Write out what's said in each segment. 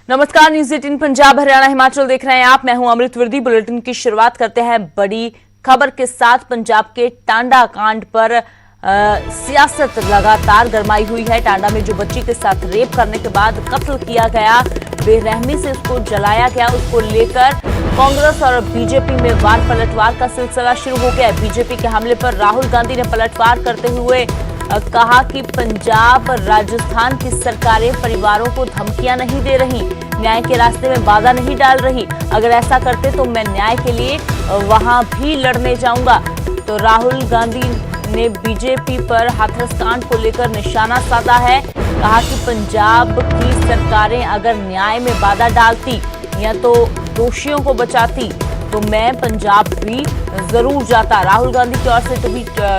नमस्कार, न्यूज 18 पंजाब हरियाणा हिमाचल देख रहे हैं आप। मैं हूं अमृत वर्दी। बुलेटिन की शुरुआत करते हैं बड़ी खबर के साथ। पंजाब के टांडा कांड पर सियासत लगातार गरमाई हुई है। टांडा में जो बच्ची के साथ रेप करने के बाद कत्ल किया गया, बेरहमी से उसको जलाया गया, उसको लेकर कांग्रेस और बीजेपी में वार पलटवार का सिलसिला शुरू हो गया है। बीजेपी के हमले पर राहुल गांधी ने पलटवार करते हुए कहा कि पंजाब राजस्थान की सरकारें परिवारों को धमकियां नहीं दे रही, न्याय के रास्ते में बाधा नहीं डाल रही। अगर ऐसा करते तो मैं न्याय के लिए वहां भी लड़ने जाऊंगा। तो राहुल गांधी ने बीजेपी पर हाथरस कांड को लेकर निशाना साधा है। कहा कि पंजाब की सरकारें अगर न्याय में बाधा डालती या तो दोषियों को बचाती तो मैं पंजाब भी जरूर जाता। राहुल गांधी की ओर से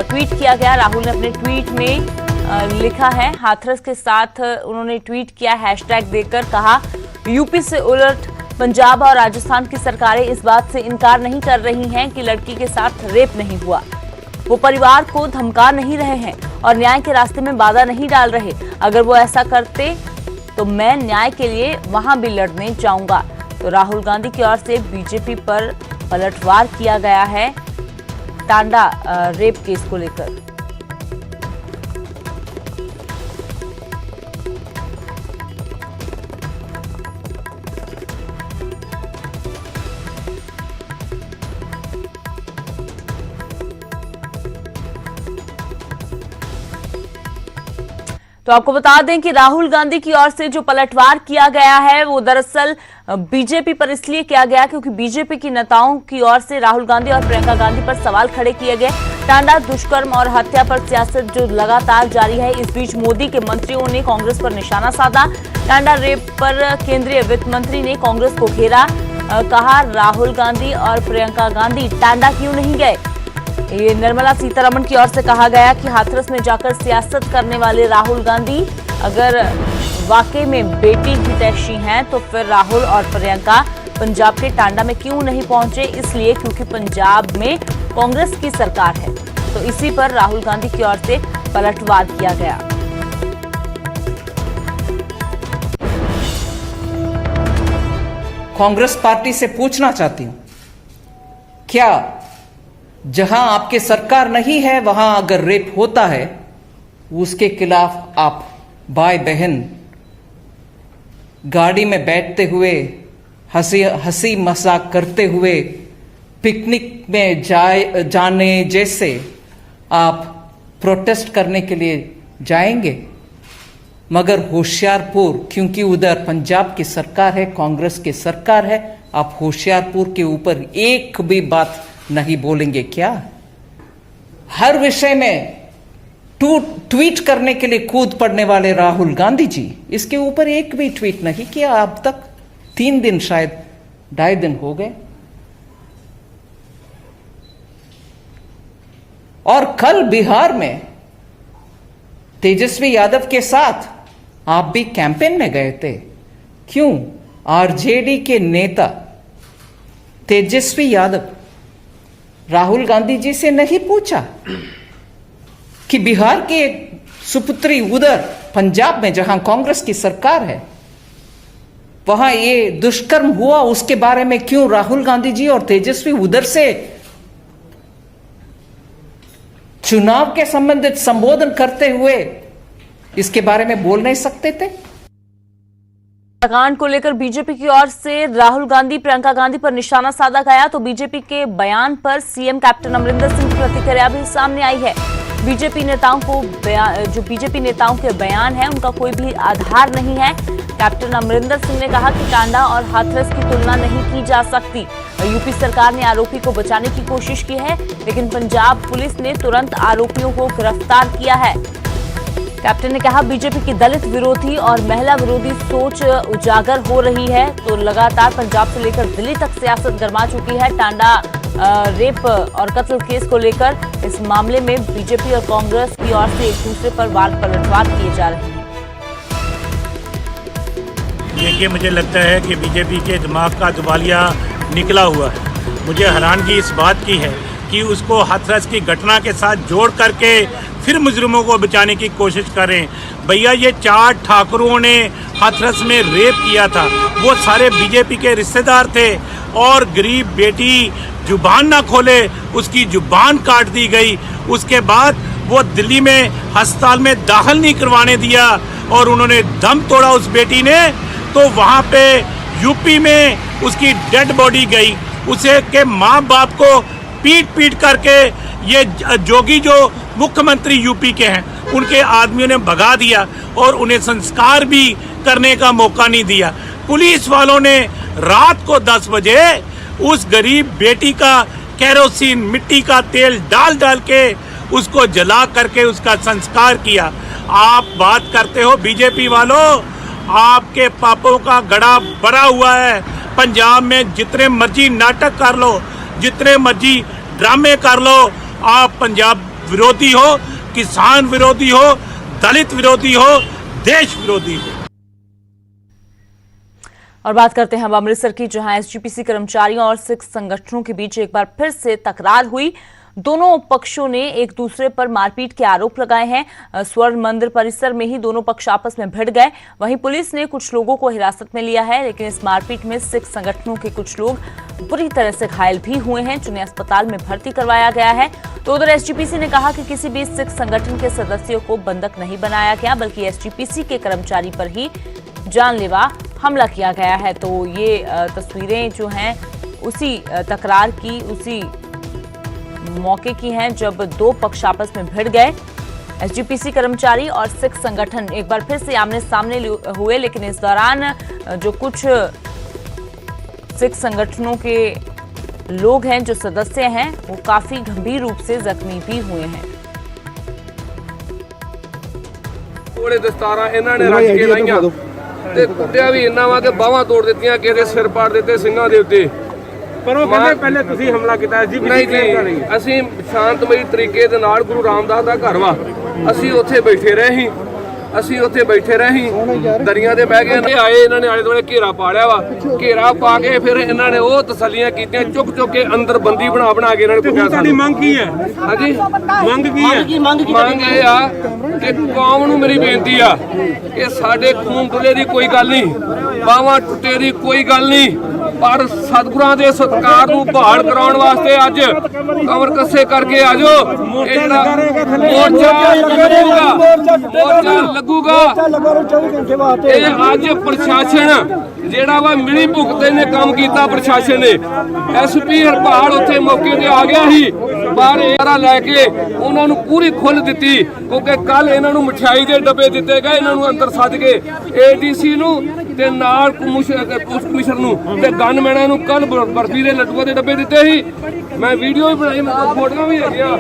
ट्वीट किया गया। राहुल ने अपने ट्वीट में लिखा है, हाथरस के साथ उन्होंने ट्वीट किया, हैशटैग देकर कहा, यूपी से उलट पंजाब और राजस्थान की सरकारें इस बात से इनकार नहीं कर रही हैं कि लड़की के साथ रेप नहीं हुआ। वो परिवार को धमका नहीं रहे हैं और न्याय के रास्ते में बाधा नहीं डाल रहे। अगर वो ऐसा करते तो मैं न्याय के लिए वहां भी लड़ने जाऊंगा। तो राहुल गांधी की ओर से बीजेपी पर पलटवार किया गया है टांडा रेप केस को लेकर। तो आपको बता दें कि राहुल गांधी की ओर से जो पलटवार किया गया है वो दरअसल बीजेपी पर इसलिए किया गया क्योंकि बीजेपी की नेताओं की ओर से राहुल गांधी और प्रियंका गांधी पर सवाल खड़े किए गए। टांडा दुष्कर्म और हत्या पर सियासत जो लगातार जारी है, इस बीच मोदी के मंत्रियों ने कांग्रेस पर निशाना साधा। टांडा रेप पर केंद्रीय वित्त मंत्री ने कांग्रेस को घेरा। कहा, राहुल गांधी और प्रियंका गांधी टांडा क्यों नहीं गए। ये निर्मला सीतारमण की ओर से कहा गया कि हाथरस में जाकर सियासत करने वाले राहुल गांधी अगर वाकई में बेटी हितैषी हैं तो फिर राहुल और प्रियंका पंजाब के टांडा में क्यों नहीं पहुंचे। इसलिए क्योंकि पंजाब में कांग्रेस की सरकार है। तो इसी पर राहुल गांधी की ओर से पलटवार किया गया। कांग्रेस पार्टी से पूछना चाहती हूं, क्या जहां आपकी सरकार नहीं है वहां अगर रेप होता है उसके खिलाफ आप भाई बहन गाड़ी में बैठते हुए हंसी मजाक करते हुए पिकनिक में जाने जैसे आप प्रोटेस्ट करने के लिए जाएंगे? मगर होशियारपुर, क्योंकि उधर पंजाब की सरकार है, कांग्रेस की सरकार है, आप होशियारपुर के ऊपर एक भी बात नहीं बोलेंगे क्या? हर विषय में ट्वीट करने के लिए कूद पड़ने वाले राहुल गांधी जी, इसके ऊपर एक भी ट्वीट नहीं किया अब तक। 3 दिन, शायद 2.5 दिन हो गए। और कल बिहार में तेजस्वी यादव के साथ आप भी कैंपेन में गए थे। क्यों आरजेडी के नेता तेजस्वी यादव राहुल गांधी जी से नहीं पूछा कि बिहार के सुपुत्री उधर पंजाब में जहां कांग्रेस की सरकार है वहां ये दुष्कर्म हुआ, उसके बारे में क्यों राहुल गांधी जी और तेजस्वी उधर से चुनाव के संबंधित संबोधन करते हुए इसके बारे में बोल नहीं सकते थे? कांड को लेकर बीजेपी की ओर से राहुल गांधी, प्रियंका गांधी पर निशाना साधा गया। तो बीजेपी के बयान पर सीएम कैप्टन अमरिंदर सिंह की प्रतिक्रिया भी सामने आई है। बीजेपी नेताओं के बयान है उनका कोई भी आधार नहीं है। कैप्टन अमरिंदर सिंह ने कहा कि टांडा और हाथरस की तुलना नहीं की जा सकती। यूपी सरकार ने आरोपी को बचाने की कोशिश की है, लेकिन पंजाब पुलिस ने तुरंत आरोपियों को गिरफ्तार किया है। कैप्टन ने कहा, बीजेपी की दलित विरोधी और महिला विरोधी सोच उजागर हो रही है। तो लगातार पंजाब से लेकर दिल्ली तक सियासत गरमा चुकी है। टांडा रेप और कत्ल केस को लेकर इस मामले में बीजेपी और कांग्रेस की ओर से एक दूसरे पर वार पलटवार किए जा रहे हैं। देखिए, मुझे लगता है कि बीजेपी के दिमाग का दुबालिया निकला हुआ है। मुझे हैरानगी इस बात की है कि उसको हाथरस की घटना के साथ जोड़ करके फिर मुजरिमों को बचाने की कोशिश करें। भैया ये 4 ठाकुरों ने हाथरस में रेप किया था, वो सारे बीजेपी के रिश्तेदार थे और गरीब बेटी जुबान ना खोले उसकी जुबान काट दी गई। उसके बाद वो दिल्ली में अस्पताल में दाखिल नहीं करवाने दिया और उन्होंने दम तोड़ा उस बेटी ने, तो वहाँ पे यूपी में उसकी डेड बॉडी गई। उसे के माँ बाप को पीट पीट करके ये जोगी जो मुख्यमंत्री यूपी के हैं उनके आदमियों ने भगा दिया और उन्हें संस्कार भी करने का मौका नहीं दिया। पुलिस वालों ने रात को 10 बजे उस गरीब बेटी का केरोसिन मिट्टी का तेल डाल डाल के उसको जला करके उसका संस्कार किया। आप बात करते हो बीजेपी वालों, आपके पापों का गड़ा भरा हुआ है। पंजाब में जितने मर्जी नाटक कर लो, जितने मर्जी ड्रामे कर लो, आप पंजाब विरोधी हो, किसान विरोधी हो, दलित विरोधी हो, देश विरोधी हो। और बात करते हैं अब अमृतसर की, जहां एसजीपीसी कर्मचारियों और सिख संगठनों के बीच एक बार फिर से तकरार हुई। दोनों पक्षों ने एक दूसरे पर मारपीट के आरोप लगाए हैं। स्वर्ण मंदिर परिसर में ही दोनों पक्ष आपस में भिड़ गए। वहीं पुलिस ने कुछ लोगों को हिरासत में लिया है, लेकिन इस मारपीट में सिख संगठनों के कुछ लोग बुरी तरह से घायल भी हुए हैं, जिन्हें अस्पताल में भर्ती करवाया गया है। तो उधर एसजीपीसी ने कहा कि किसी भी सिख संगठन के सदस्यों को बंधक नहीं बनाया गया, बल्कि एसजीपीसी के कर्मचारी पर ही जानलेवा हमला किया गया है। तो ये तस्वीरें जो हैं उसी तकरार की, उसी मौके की हैं जब दो पक्ष आपस में भिड़ गए। एसजीपीसी कर्मचारी और सिख संगठन एक बार फिर से आमने सामने हुए, लेकिन इस दौरान जो कुछ सिख संगठनों के लोग हैं, जो सदस्य हैं, वो काफी गंभीर रूप से जख्मी भी हुए हैं। थोड़े दस्तारा इन्होंने रख के लाइया ते कुटिया भी इन्ना वा के बाਹਾਂ ਤੋੜ ਦਿੱਤੀਆਂ, ਕਿਸੇ ਦੇ ਸਿਰ ਪਾੜ ਦਿੱਤੇ ਸਿੰਘਾਂ ਦੇ ਉੱਤੇ। ਪਰ ਉਹ ਕਹਿੰਦੇ ਪਹਿਲੇ ਤੁਸੀਂ ਹਮਲਾ ਕੀਤਾ ਜੀ। ਨਹੀਂ ਜੀ, ਅਸੀਂ ਸ਼ਾਂਤਮਈ ਤਰੀਕੇ ਦੇ ਨਾਲ ਗੁਰੂ ਰਾਮਦਾਸ ਦਾ ਘਰ ਵਾ, ਅਸੀਂ ਉੱਥੇ ਬੈਠੇ ਰਹੇ ਸੀ, ਦਰੀਆਂ ਤੇ ਬਹਿ ਕੇ ਆਏ। ਇਹਨਾਂ ਨੇ ਆਲੇ ਦੁਆਲੇ ਘੇਰਾ ਪਾ ਲਿਆ ਵਾ, ਘੇਰਾ ਪਾ ਕੇ ਫਿਰ ਇਹਨਾਂ ਨੇ ਉਹ ਤਸੱਲੀਆਂ ਕੀਤੀਆਂ, ਚੁੱਕ ਕੇ ਅੰਦਰ ਬੰਦੀ ਬਣਾ ਕੇ ਇਹਨਾਂ ਨੇ ਕੁੱਟਿਆ। ਤੁਹਾਡੀ ਮੰਗ ਕੀ ਹੈ? ਹਾਂਜੀ ਮੰਗ ਕੀ ਹੈ? ਮੰਗ ਇਹ ਆ ਕਿ ਕੌਮ ਨੂੰ ਮੇਰੀ ਬੇਨਤੀ ਆ ਕਿ ਸਾਡੇ ਖੂਨ ਡੁੱਲੇ ਦੀ ਕੋਈ ਗੱਲ ਨਹੀਂ, ਬਾਹਾਂ ਟੁੱਟੇ ਦੀ ਕੋਈ ਗੱਲ ਨਹੀਂ, ਪਰ ਸਤਿਗੁਰਾਂ ਦੇ ਸਤਿਕਾਰ ਨੂੰ ਬਹਾਲ ਕਰਾਉਣ ਵਾਸਤੇ ਅੱਜ ਕਮਰ ਕੱਸੇ ਕਰਕੇ ਆ ਜਾਓ। ਮੋਰਚਾ ਲੱਗੂਗਾ। ਇਹ ਅੱਜ ਪ੍ਰਸ਼ਾਸਨ ਜਿਹੜਾ ਵਾ ਮਿਲੀ ਭੁਗਤੇ ਨੇ ਕੰਮ ਕੀਤਾ। ਪ੍ਰਸ਼ਾਸਨ ਨੇ ਐਸਪੀ ਹਰਪਾਲ ਉੱਥੇ ਮੌਕੇ ਤੇ ਆ ਗਿਆ ਸੀ, ਪਰ ਇਹਰਾ ਲੈ ਕੇ ਉਹਨਾਂ ਨੂੰ ਪੂਰੀ ਖੁੱਲ੍ਹ ਦਿੱਤੀ, ਕਿਉਂਕਿ ਕੱਲ ਇਹਨਾਂ ਨੂੰ ਮਠਿਆਈ ਦੇ ਡੱਬੇ ਦਿੱਤੇ ਗਏ, ਇਹਨਾਂ ਨੂੰ ਅੰਦਰ ਸੱਦ ਕੇ ਏਡੀਸੀ ਨੂੰ ਤੇ ਨਾਲ ਪੁਲਿਸ ਕਮਿਸ਼ਨਰ ਨੂੰ ਤੇ ਗਨਮੈਨਾਂ ਨੂੰ ਕੱਲ ਬਰਫੀ ਦੇ ਲੱਡੂਆਂ ਦੇ ਡੱਬੇ ਦਿੱਤੇ ਸੀ। ਮੈਂ ਵੀਡੀਓ ਵੀ ਬਣਾਈ, ਫੋਟੋਆਂ ਵੀ ਹੈਗੀਆਂ।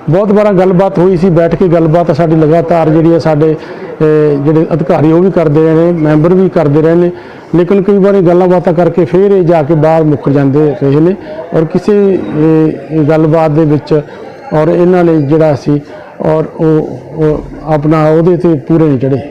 बहुत बार गलबात हुई सी, बैठ के गलबात साडी लगातार जी साडे जिहड़े अधिकारी वो भी करते रहे, मैंबर भी करते रहे हैं, लेकिन कई बार गल्लां बातां करके फिर जाके बाहर मुकर जाते रहे हैं और किसी गलबात दे विच और इन्हां ने जिहड़ा सी और अपना उहदे ते पूरे नहीं चढ़े।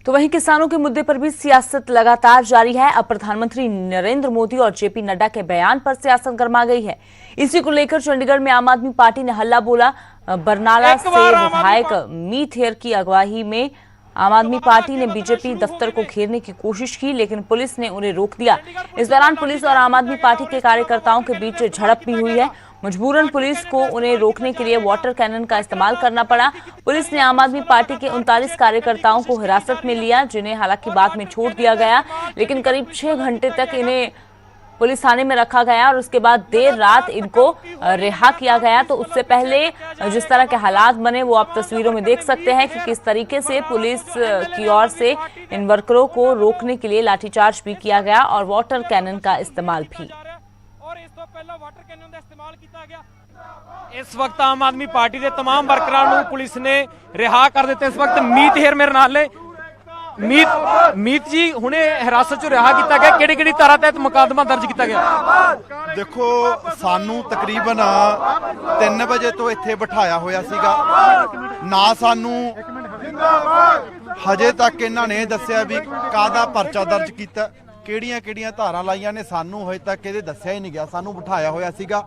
तो वहीं किसानों के मुद्दे पर भी सियासत लगातार जारी है। अब प्रधानमंत्री नरेंद्र मोदी और जेपी नड्डा के बयान पर सियासत गर्मा गई है। इसी को लेकर चंडीगढ़ में आम आदमी पार्टी ने हल्ला बोला। बरनाला से विधायक मीत हेयर की अगुवाई में आम आदमी पार्टी ने बीजेपी दफ्तर को घेरने की कोशिश की, लेकिन पुलिस ने उन्हें रोक दिया। इस दौरान पुलिस और आम आदमी पार्टी के कार्यकर्ताओं के बीच झड़प भी हुई है। मजबूरन पुलिस को उन्हें रोकने के लिए वाटर कैनन का इस्तेमाल करना पड़ा। पुलिस ने आम आदमी पार्टी के 39 कार्यकर्ताओं को हिरासत में लिया, जिन्हें हालांकि बाद में छोड़ दिया गया, लेकिन करीब 6 घंटे तक इन्हें पुलिस थाने में रखा गया और उसके बाद देर रात इनको रिहा किया गया। तो उससे पहले जिस तरह के हालात बने वो आप तस्वीरों में देख सकते हैं कि किस तरीके से पुलिस की ओर से इन वर्करों को रोकने के लिए लाठीचार्ज भी किया गया और वाटर कैनन का इस्तेमाल भी। इस वक्त आम आदमी पार्टी के तमाम वर्करां नूं पुलिस ने रिहा कर दिता। इस वक्त मीत हेयर मेरे नाल ने। मीत जी हुणे हिरासत चों रिहा किया गया, किहड़ी धारा तहत मुकदमा दर्ज किया गया? देखो सानू तकरीबन 3 बजे तो इत्थे बिठाया होया सीगा ना, सानू हजे तक इन्हां ने दस्सिया भी काहदा परचा दर्ज किया, किहड़ियां धारां लाइयां ने, सानू हजे तक इहदे दस्सिया ही नहीं गया। सानू बिठाया होया सीगा,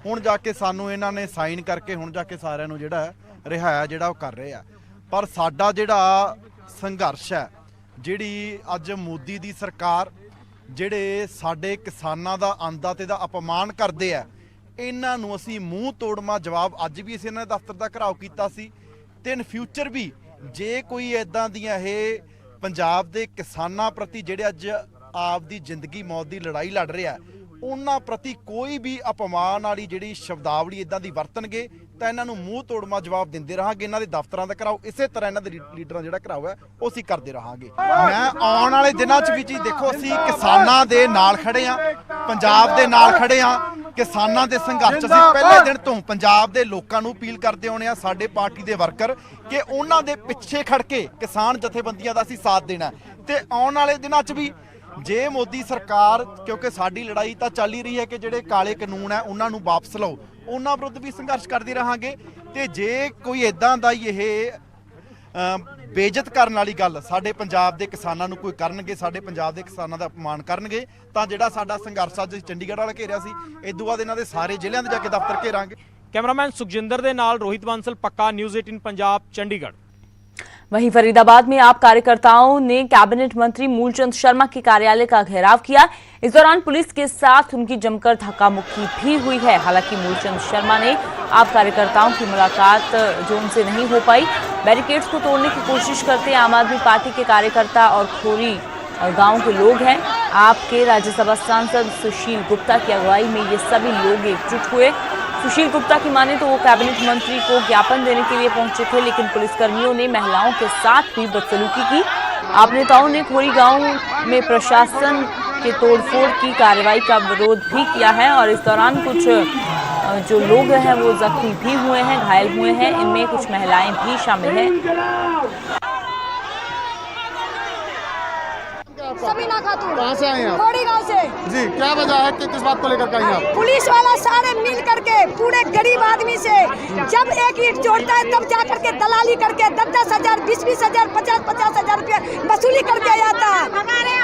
हुण जाके सानू इन्हां ने साइन करके हुण जाके सारिआं नूं जिहड़ा ਰਿਹਾ ਜਿਹੜਾ ਉਹ ਕਰ ਰਹੇ ਆ। ਪਰ ਸਾਡਾ ਜਿਹੜਾ ਸੰਘਰਸ਼ ਹੈ, ਜਿਹੜੀ ਅੱਜ ਮੋਦੀ ਦੀ ਸਰਕਾਰ ਜਿਹੜੇ ਸਾਡੇ ਕਿਸਾਨਾਂ ਦਾ ਅੰਦਾ ਤੇ ਦਾ ਅਪਮਾਨ ਕਰਦੇ ਆ, ਇਹਨਾਂ ਨੂੰ ਅਸੀਂ ਮੂੰਹ ਤੋੜਮਾ ਜਵਾਬ ਅੱਜ ਵੀ ਅਸੀਂ ਇਹਨਾਂ ਦੇ ਦਫ਼ਤਰ ਦਾ ਘਿਰਾਓ ਕੀਤਾ ਸੀ ਤੇ ਇਨ ਫਿਊਚਰ ਵੀ ਜੇ ਕੋਈ ਇਦਾਂ ਦੀਆਂ ਇਹ ਪੰਜਾਬ ਦੇ ਕਿਸਾਨਾਂ ਪ੍ਰਤੀ ਜਿਹੜੇ ਅੱਜ ਆਪ ਦੀ ਜ਼ਿੰਦਗੀ ਮੌਤ ਦੀ ਲੜਾਈ ਲੜ ਰਿਹਾ ਉਹਨਾਂ ਪ੍ਰਤੀ ਕੋਈ ਵੀ ਅਪਮਾਨ ਵਾਲੀ ਜਿਹੜੀ ਸ਼ਬਦਾਵਲੀ ਇਦਾਂ ਦੀ ਵਰਤਣਗੇ ਤਾਂ ਇਹਨਾਂ ਨੂੰ ਮੂੰਹ ਤੋੜਮਾ ਜਵਾਬ ਦਿੰਦੇ ਰਹਾਂਗੇ। ਇਹਨਾਂ ਦੇ ਦਫ਼ਤਰਾਂ ਦਾ ਘਿਰਾਓ ਇਸੇ ਤਰ੍ਹਾਂ ਇਹਨਾਂ ਦੇ ਲੀਡਰਾਂ ਜਿਹੜਾ ਘਿਰਾਓ ਹੈ ਉਹ ਅਸੀਂ ਕਰਦੇ ਰਹਾਂਗੇ। ਮੈਂ ਆਉਣ ਵਾਲੇ ਦਿਨਾਂ 'ਚ ਵੀ ਜੀ ਦੇਖੋ ਅਸੀਂ ਕਿਸਾਨਾਂ ਦੇ ਨਾਲ ਖੜੇ ਆ, ਪੰਜਾਬ ਦੇ ਨਾਲ ਖੜੇ ਆ। ਕਿਸਾਨਾਂ ਦੇ ਸੰਘਰਸ਼ ਅਸੀਂ ਪਹਿਲੇ ਦਿਨ ਤੋਂ ਪੰਜਾਬ ਦੇ ਲੋਕਾਂ ਨੂੰ ਅਪੀਲ ਕਰਦੇ ਆਉਣੇ ਆ, ਸਾਡੇ ਪਾਰਟੀ ਦੇ ਵਰਕਰ, ਕਿ ਉਹਨਾਂ ਦੇ ਪਿੱਛੇ ਖੜ ਕੇ ਕਿਸਾਨ ਜਥੇਬੰਦੀਆਂ ਦਾ ਅਸੀਂ ਸਾਥ ਦੇਣਾ ਤੇ ਆਉਣ ਵਾਲੇ ਦਿਨਾਂ 'ਚ ਵੀ ਜੇ ਮੋਦੀ ਸਰਕਾਰ, ਕਿਉਂਕਿ ਸਾਡੀ ਲੜਾਈ ਤਾਂ ਚੱਲ ਹੀ ਰਹੀ ਹੈ ਕਿ ਜਿਹੜੇ ਕਾਲੇ ਕਾਨੂੰਨ ਹੈ ਉਹਨਾਂ ਨੂੰ ਵਾਪਸ ਲਓ, ਉਹਨਾਂ ਵਿਰੁੱਧ ਵੀ ਸੰਘਰਸ਼ ਕਰਦੇ ਰਹਾਂਗੇ। ਤੇ ਜੇ ਕੋਈ ਇਦਾਂ ਦਾ ਹੀ ਇਹ ਬੇਇੱਜ਼ਤ ਕਰਨ ਵਾਲੀ ਗੱਲ ਸਾਡੇ ਪੰਜਾਬ ਦੇ ਕਿਸਾਨਾਂ ਨੂੰ ਕੋਈ ਕਰਨਗੇ, ਸਾਡੇ ਪੰਜਾਬ ਦੇ ਕਿਸਾਨਾਂ ਦਾ ਅਪਮਾਨ ਕਰਨਗੇ, ਤਾਂ ਜਿਹੜਾ ਸਾਡਾ ਸੰਘਰਸ਼ ਅੱਜ ਚੰਡੀਗੜ੍ਹ ਵਾਲਾ ਘੇਰਿਆ ਸੀ, ਇਦੋਂ ਬਾਅਦ ਇਹਨਾਂ ਦੇ ਸਾਰੇ ਜ਼ਿਲ੍ਹਿਆਂ ਦੇ ਜਾ ਕੇ ਦਫ਼ਤਰ ਘੇਰਾਂਗੇ। कैमरामैन सुखजिंदर दे नाल रोहित बांसल, पक्का न्यूज़ 18 पंजाब, चंडीगढ़। वहीं फरीदाबाद में आप कार्यकर्ताओं ने कैबिनेट मंत्री मूलचंद शर्मा के कार्यालय का घेराव किया। इस दौरान पुलिस के साथ उनकी जमकर धक्का मुक्की भी हुई है। हालांकि मूलचंद शर्मा ने आप कार्यकर्ताओं की मुलाकात जो उनसे नहीं हो पाई, बैरिकेड्स को तोड़ने की कोशिश करते आम आदमी पार्टी के कार्यकर्ता और खोरी गांव के लोग हैं। आपके राज्यसभा सांसद सुशील गुप्ता की अगुवाई में ये सभी लोग एकजुट हुए। सुशील गुप्ता की माने तो वो कैबिनेट मंत्री को ज्ञापन देने के लिए पहुंचे थे, लेकिन पुलिसकर्मियों ने महिलाओं के साथ भी बदसलूकी की। आप नेताओं ने खोरी गांव में प्रशासन के तोड़फोड़ की कार्रवाई का विरोध भी किया है और इस दौरान कुछ जो लोग हैं वो जख्मी भी हुए हैं, घायल हुए हैं। इनमें कुछ महिलाएं भी शामिल हैं। सबीना खातून। कहाँ से आए हैं आप? खोड़ी गांव से। जी, क्या वजह है कि किस बात को लेकर आई आप? पुलिस वाला सारे मिल करके पूरे गरीब आदमी से जब एक ईंट जोड़ता है तब जा करके दलाली करके 10,000, 20,000, 50,000 रुपया वसूली करके आता है।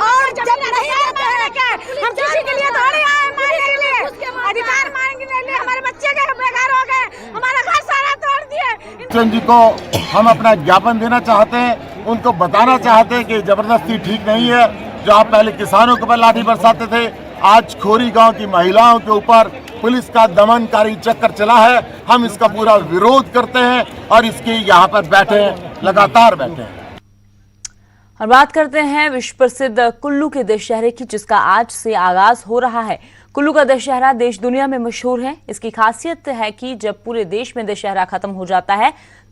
और जब नहीं देते हैं हम किसी के लिए थोड़ी आए मारने के लिए, अधिकार मांगने के लिए। हमारे बच्चे के बेघर हो गए, हमारा घर सारा तोड़ दिए। चंद जी को हम अपना ज्ञापन देना चाहते हैं, उनको बताना चाहते हैं कि जबरदस्ती ठीक नहीं है। जो आप पहले किसानों के ऊपर लाठी बरसाते थे, आज खोरी गांव की महिलाओं के ऊपर पुलिस का दमनकारी चक्कर चला है। हम इसका पूरा विरोध करते हैं और इसके यहाँ पर बैठे हैं, लगातार बैठे हैं। और बात करते हैं विश्व प्रसिद्ध कुल्लू के दशहरे की, जिसका आज से आगाज हो रहा है। कुल्लू का दशहरा देश दुनिया में मशहूर है। इसकी खासियत है कि जब पूरे देश में दशहरा खत्म हो जाता है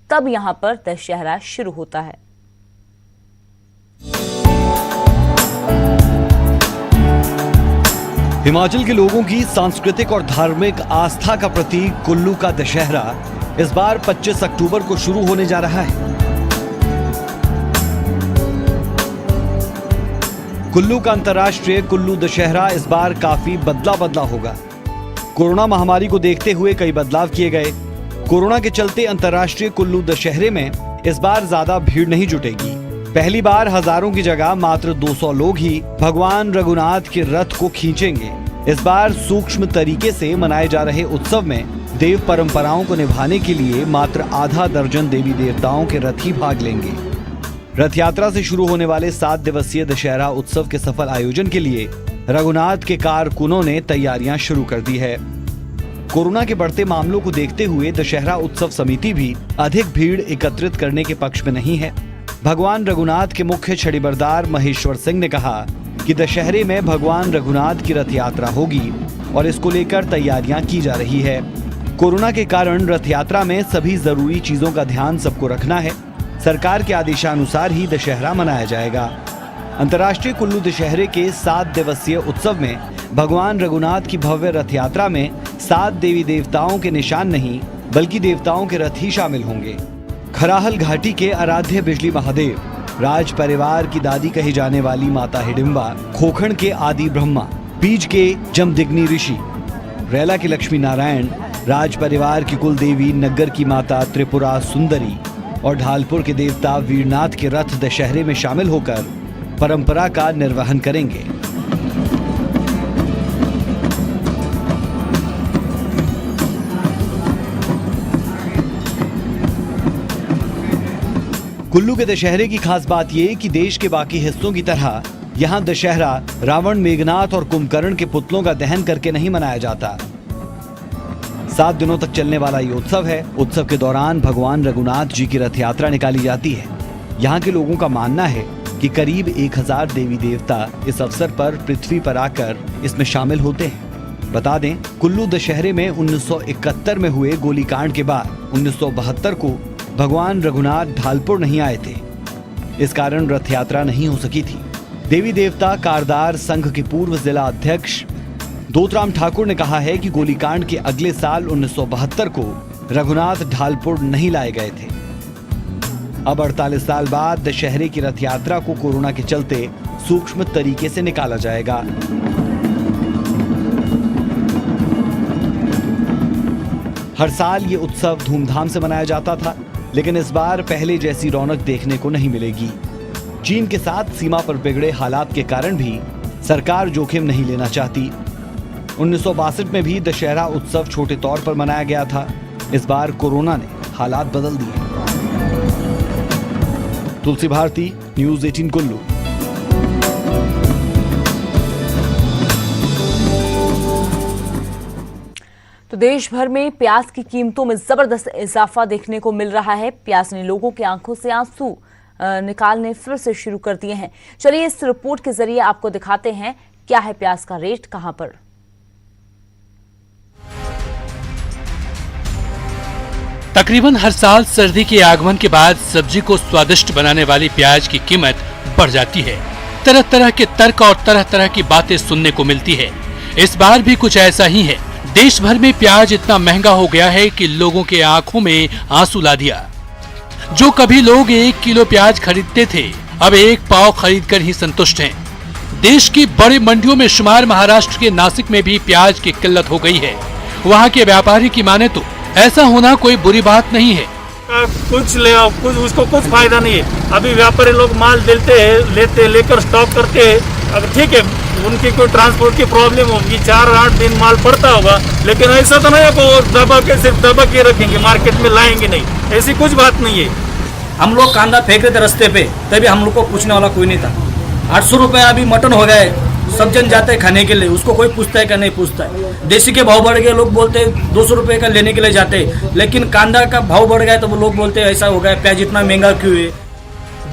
तब यहाँ पर दशहरा शुरू होता है। हिमाचल के लोगों की सांस्कृतिक और धार्मिक आस्था का प्रतीक कुल्लू का दशहरा इस बार 25 अक्टूबर को शुरू होने जा रहा है। कुल्लू का अंतर्राष्ट्रीय कुल्लू दशहरा इस बार काफी बदला होगा। कोरोना महामारी को देखते हुए कई बदलाव किए गए। कोरोना के चलते अंतर्राष्ट्रीय कुल्लू दशहरे में इस बार ज्यादा भीड़ नहीं जुटेगी। पहली बार हजारों की जगह मात्र 200 लोग ही भगवान रघुनाथ के रथ को खींचेंगे। इस बार सूक्ष्म तरीके से मनाए जा रहे उत्सव में देव परंपराओं को निभाने के लिए मात्र आधा दर्जन देवी देवताओं के रथ ही भाग लेंगे। रथ यात्रा से शुरू होने वाले 7 दिवसीय दशहरा उत्सव के सफल आयोजन के लिए रघुनाथ के कारकुनों ने तैयारियां शुरू कर दी है। कोरोना के बढ़ते मामलों को देखते हुए दशहरा उत्सव समिति भी अधिक भीड़ एकत्रित करने के पक्ष में नहीं है। भगवान रघुनाथ के मुख्य छड़ीबरदार महेश्वर सिंह ने कहा कि दशहरे में भगवान रघुनाथ की रथ यात्रा होगी और इसको लेकर तैयारियां की जा रही है। कोरोना के कारण रथ यात्रा में सभी जरूरी चीजों का ध्यान सबको रखना है। सरकार के आदेशानुसार ही दशहरा मनाया जाएगा। अंतर्राष्ट्रीय कुल्लू दशहरे के 7 दिवसीय उत्सव में भगवान रघुनाथ की भव्य रथ यात्रा में 7 देवी देवताओं के निशान नहीं बल्कि देवताओं के रथ ही शामिल होंगे। खराहल घाटी के आराध्य बिजली महादेव, राज परिवार की दादी कही जाने वाली माता हिडिंबा, खोखण के आदि ब्रह्मा, पीज के जमदिग्नि ऋषि, रैला के लक्ष्मी नारायण, राज परिवार की कुल देवी नग्गर की माता त्रिपुरा सुंदरी और ढालपुर के देवता वीरनाथ के रथ दशहरे में शामिल होकर परंपरा का निर्वहन करेंगे। कुल्लू के दशहरे की खास बात ये कि देश के बाकी हिस्सों की तरह यहाँ दशहरा रावण, मेघनाथ और कुंभकर्ण के पुतलों का दहन करके नहीं मनाया जाता। 7 दिनों तक चलने वाला ये उत्सव है। उत्सव के दौरान भगवान रघुनाथ जी की रथ यात्रा निकाली जाती है। यहाँ के लोगों का मानना है कि करीब 1000 देवी देवता इस अवसर पर पृथ्वी पर आकर इसमें शामिल होते हैं। बता दें, कुल्लू दशहरे में 1971 में हुए गोलीकांड के बाद 1972 को भगवान रघुनाथ ढालपुर नहीं आए थे। इस कारण रथ यात्रा नहीं हो सकी थी। देवी देवता कारदार संघ के पूर्व जिला अध्यक्ष दोतराम ठाकुर ने कहा है कि गोलीकांड के अगले साल 1972 को रघुनाथ ढालपुर नहीं लाए गए थे। अब 48 साल बाद दशहरे की रथ यात्रा को कोरोना के चलते सूक्ष्म तरीके से निकाला जाएगा। हर साल ये उत्सव धूमधाम से मनाया जाता था, लेकिन इस बार पहले जैसी रौनक देखने को नहीं मिलेगी। चीन के साथ सीमा पर बिगड़े हालात के कारण भी सरकार जोखिम नहीं लेना चाहती। 1962 में भी दशहरा उत्सव छोटे तौर पर मनाया गया था। इस बार कोरोना ने हालात बदल दिए। तुलसी भारती, न्यूज़ 18 कुल्लू। तो देश भर में प्याज की कीमतों में जबरदस्त इजाफा देखने को मिल रहा है। प्याज ने लोगों की आंखों से आंसू निकालने फिर से शुरू कर दिए हैं। चलिए इस रिपोर्ट के जरिए आपको दिखाते हैं क्या है प्याज का रेट कहां पर। तकरीबन हर साल सर्दी के आगमन के बाद सब्जी को स्वादिष्ट बनाने वाली प्याज की कीमत बढ़ जाती है। तरह तरह के तर्क और तरह तरह की बातें सुनने को मिलती है। इस बार भी कुछ ऐसा ही है। देश भर में प्याज इतना महंगा हो गया है कि लोगों के आंखों में आंसू ला दिया। जो कभी लोग 1 किलो प्याज खरीदते थे, अब 1 पाव खरीदकर ही संतुष्ट हैं। देश की बड़ी मंडियों में शुमार महाराष्ट्र के नासिक में भी प्याज की किल्लत हो गई है। वहाँ के व्यापारी की माने तो ऐसा होना कोई बुरी बात नहीं है। कुछ उसको कुछ फायदा नहीं है। अभी व्यापारी लोग माल लेकर स्टॉक करते हैं। अब ठीक है, उनकी कोई ट्रांसपोर्ट की प्रॉब्लम होगी, 4-8 दिन माल पड़ता होगा, लेकिन ऐसा तो नहीं है कि सिर्फ दबा के रखेंगे, मार्केट में लाएंगे नहीं, ऐसी कुछ बात नहीं है। हम लोग कांदा फेंक रहे थे रास्ते पे, तभी हम लोग को पूछने वाला कोई नहीं था। 800 रुपये अभी मटन हो गए, सब जन जाते हैं खाने के लिए, उसको कोई पूछता है क्या नहीं पूछता है। देसी के भाव बढ़ गए, लोग बोलते हैं 200 रुपये का लेने के लिए जाते हैं, लेकिन कांदा का भाव बढ़ गया तो वो लोग बोलते हैं ऐसा हो गया, प्याज इतना महंगा क्यों है।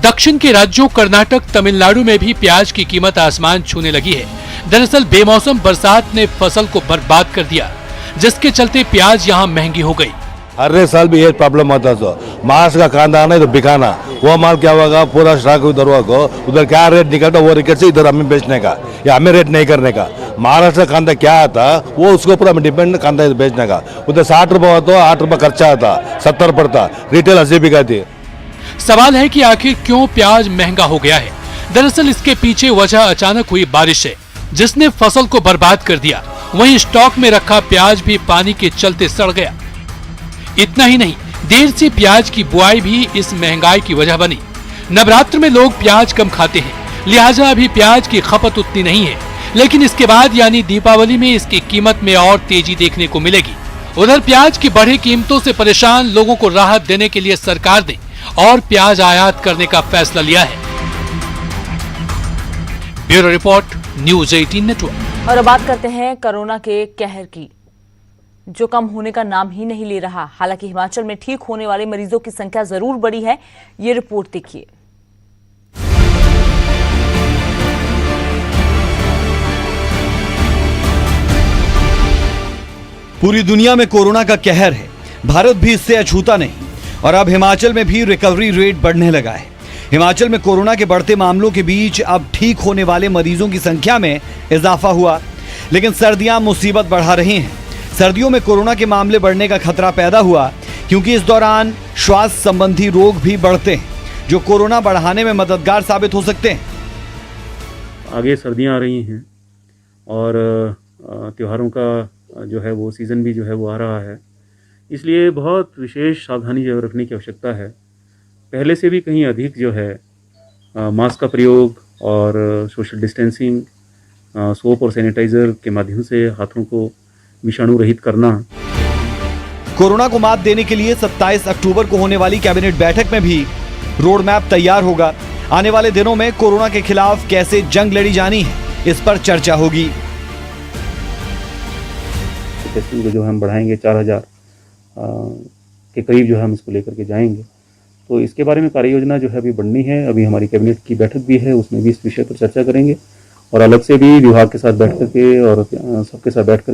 दक्षिण के राज्यों कर्नाटक, तमिलनाडु में भी प्याज की कीमत आसमान छूने लगी है। दरअसल बेमौसम बरसात ने फसल को बर्बाद कर दिया, जिसके चलते प्याज यहाँ महंगी हो गई। हर साल भी ये प्रॉब्लम होता है। महाराष्ट्र का कांदा आना तो बिकाना, वो माल क्या होगा, पूरा स्टॉक उधर होगा, उधर क्या रेट निकलता वो रेट से इधर हमें बेचने का या हमें रेट नहीं करने का। महाराष्ट्र का कांदा क्या आता वो उसके ऊपर हमें डिपेंड कांदा बेचने का। उधर 60 रुपये होता तो 8 रुपये खर्चा आता, 70 पड़ता, रिटेल 80 बिकाती। सवाल है कि आखिर क्यों प्याज महंगा हो गया है। दरअसल इसके पीछे वजह अचानक हुई बारिश है, जिसने फसल को बर्बाद कर दिया। वहीं स्टॉक में रखा प्याज भी पानी के चलते सड़ गया। इतना ही नहीं, देर से प्याज की बुआई भी इस महंगाई की वजह बनी। नवरात्र में लोग प्याज कम खाते हैं, लिहाजा अभी प्याज की खपत उतनी नहीं है, लेकिन इसके बाद यानी दीपावली में इसकी कीमत में और तेजी देखने को मिलेगी। उधर प्याज की बढ़ी कीमतों से परेशान लोगों को राहत देने के लिए सरकार ने और प्याज आयात करने का फैसला लिया है। Bureau report, news 18 network. और अब बात करते हैं कोरोना के कहर की, जो कम होने का नाम ही नहीं ले रहा। हालांकि हिमाचल में ठीक होने वाले मरीजों की संख्या जरूर बढ़ी है। ये रिपोर्ट देखिए। पूरी दुनिया में कोरोना का कहर है, भारत भी इससे अछूता नहीं। और अब हिमाचल में भी रिकवरी रेट बढ़ने लगा है। हिमाचल में कोरोना के बढ़ते मामलों के बीच अब ठीक होने वाले मरीजों की संख्या में इजाफा हुआ, लेकिन सर्दियां मुसीबत बढ़ा रही हैं। सर्दियों में कोरोना के मामले बढ़ने का खतरा पैदा हुआ, क्योंकि इस दौरान श्वास संबंधी रोग भी बढ़ते हैं, जो कोरोना बढ़ाने में मददगार साबित हो सकते हैं। आगे सर्दियां आ रही हैं और त्योहारों का जो है वो सीज़न भी जो है वो आ रहा है, इसलिए बहुत विशेष सावधानी जो रखने की आवश्यकता है। पहले से भी कहीं अधिक जो है मास्क का प्रयोग और सोशल डिस्टेंसिंग, सोप और सैनिटाइज़र के माध्यम से हाथों को विषाणु रहित करना। कोरोना को मात देने के लिए 27 अक्टूबर को होने वाली कैबिनेट बैठक में भी रोड मैप तैयार होगा। आने वाले दिनों में कोरोना के खिलाफ कैसे जंग लड़ी जानी है, इस पर चर्चा होगी। टेस्टिंग को जो हम बढ़ाएंगे 4000 के करीब जो है हम इसको लेकर के जाएंगे। तो इसके बारे में कार्य योजना जो है अभी बननी है। अभी हमारी कैबिनेट की बैठक भी है, उसमें भी इस विषय पर चर्चा करेंगे और अलग से भी विभाग के साथ बैठ करके और सबके साथ बैठ कर